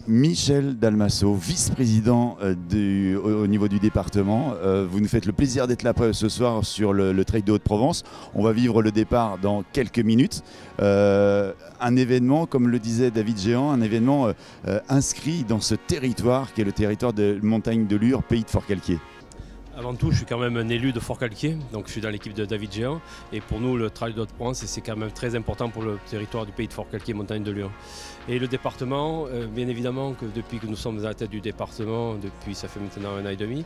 Michel Dalmasso, vice-président au niveau du département. Vous nous faites le plaisir d'être là ce soir sur le Trail de Haute-Provence. On va vivre le départ dans quelques minutes. Un événement, comme le disait David Géant, un événement inscrit dans ce territoire qui est le territoire de Montagne de Lure, pays de Forcalquier. Avant tout, je suis quand même un élu de Forcalquier, donc je suis dans l'équipe de David Géant. Et pour nous, le Trail de Haute-Provence, c'est quand même très important pour le territoire du pays de Forcalquier, Montagne de Lure. Et le département, bien évidemment, que depuis que nous sommes à la tête du département, depuis ça fait maintenant 1 an et demi,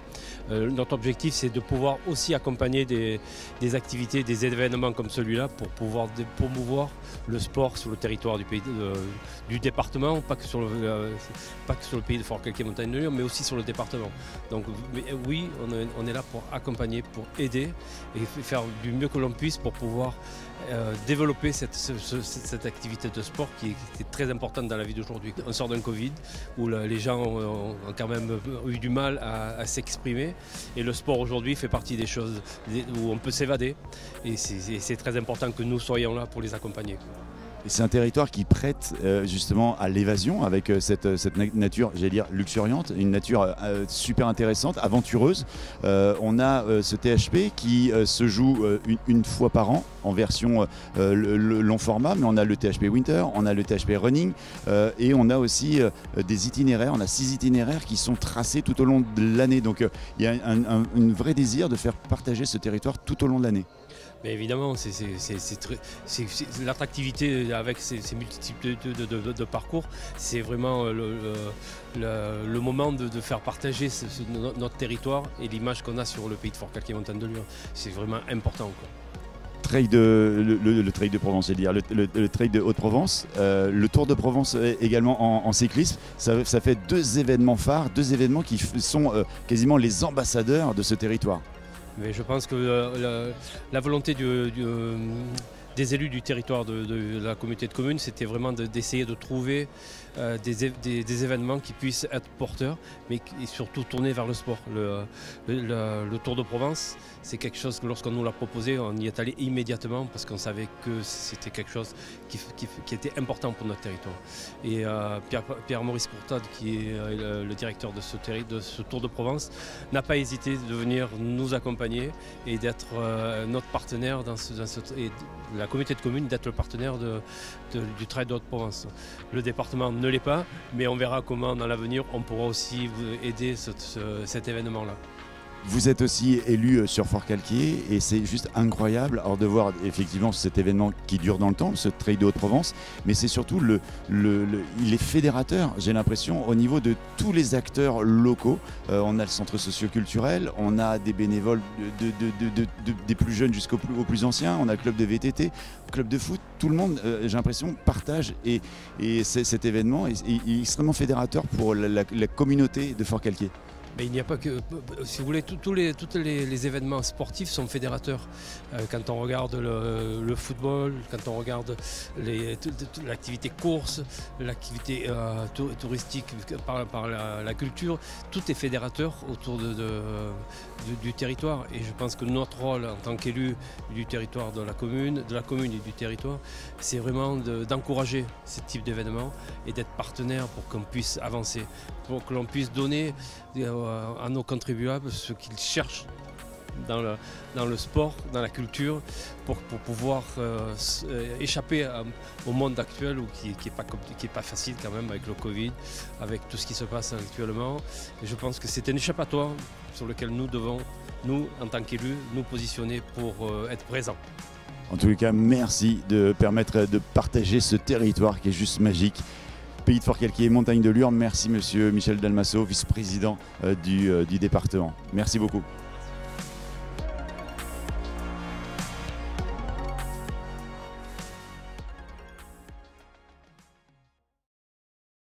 notre objectif, c'est de pouvoir aussi accompagner des activités, des événements comme celui-là pour pouvoir promouvoir le sport sur le territoire du département, pas que sur le pays de Forcalquier, Montagne de Lure, mais aussi sur le département. Donc oui, on est là pour accompagner, pour aider et faire du mieux que l'on puisse pour pouvoir développer cette activité de sport qui est très importante dans la vie d'aujourd'hui. On sort d'un Covid où les gens ont quand même eu du mal à s'exprimer et le sport aujourd'hui fait partie des choses où on peut s'évader et c'est très important que nous soyons là pour les accompagner. C'est un territoire qui prête justement à l'évasion avec cette nature, j'allais dire, luxuriante, une nature super intéressante, aventureuse. On a ce THP qui se joue une fois par an en version long format, mais on a le THP Winter, on a le THP Running et on a aussi des itinéraires, on a 6 itinéraires qui sont tracés tout au long de l'année. Donc il y a un vrai désir de faire partager ce territoire tout au long de l'année. Mais évidemment, l'attractivité avec ces multitudes de parcours, c'est vraiment le moment de faire partager notre territoire et l'image qu'on a sur le pays de Forcalquier, Montagne de Lure. C'est vraiment important, quoi. Le Trail de Provence, c'est-à-dire le Trail de Haute-Provence, le Tour de Provence également en cyclisme. Ça fait 2 événements phares, 2 événements qui sont quasiment les ambassadeurs de ce territoire. Mais je pense que la volonté des élus du territoire de la communauté de communes, c'était vraiment d'essayer de trouver des événements qui puissent être porteurs, mais surtout tournés vers le sport. Le Tour de Provence, c'est quelque chose que lorsqu'on nous l'a proposé, on y est allé immédiatement parce qu'on savait que c'était quelque chose qui était important pour notre territoire. Et Pierre-Maurice Courtade, qui est le directeur de ce Tour de Provence, n'a pas hésité de venir nous accompagner et d'être notre partenaire et la communauté de communes d'être le partenaire du Trail de Haute-Provence. Le département ne l'est pas, mais on verra comment dans l'avenir on pourra aussi aider cet événement-là. Vous êtes aussi élu sur Forcalquier et c'est juste incroyable de voir effectivement cet événement qui dure dans le temps, ce Trail de Haute-Provence, mais c'est surtout il est fédérateur, j'ai l'impression, au niveau de tous les acteurs locaux. On a le centre socio-culturel, on a des bénévoles des plus jeunes jusqu'aux plus anciens, on a le club de VTT, club de foot, tout le monde, j'ai l'impression, partage et cet événement est extrêmement fédérateur pour la communauté de Forcalquier. Mais il n'y a pas que, si vous voulez, tous les événements sportifs sont fédérateurs. Quand on regarde le football, quand on regarde l'activité course, l'activité touristique par la culture, tout est fédérateur autour du territoire. Et je pense que notre rôle en tant qu'élu du territoire de la commune et du territoire, c'est vraiment d'encourager ce type d'événements et d'être partenaire pour qu'on puisse avancer, pour que l'on puisse donner à nos contribuables ce qu'ils cherchent dans le sport, dans la culture, pour pouvoir échapper au monde actuel qui est pas facile quand même avec le Covid, avec tout ce qui se passe actuellement. Et je pense que c'est un échappatoire sur lequel nous devons, nous, en tant qu'élus, nous positionner pour être présents. En tous les cas, merci de permettre de partager ce territoire qui est juste magique. Pays de Forcalquier, Montagne de Lure. Merci monsieur Michel Dalmasso, vice-président du département. Merci beaucoup.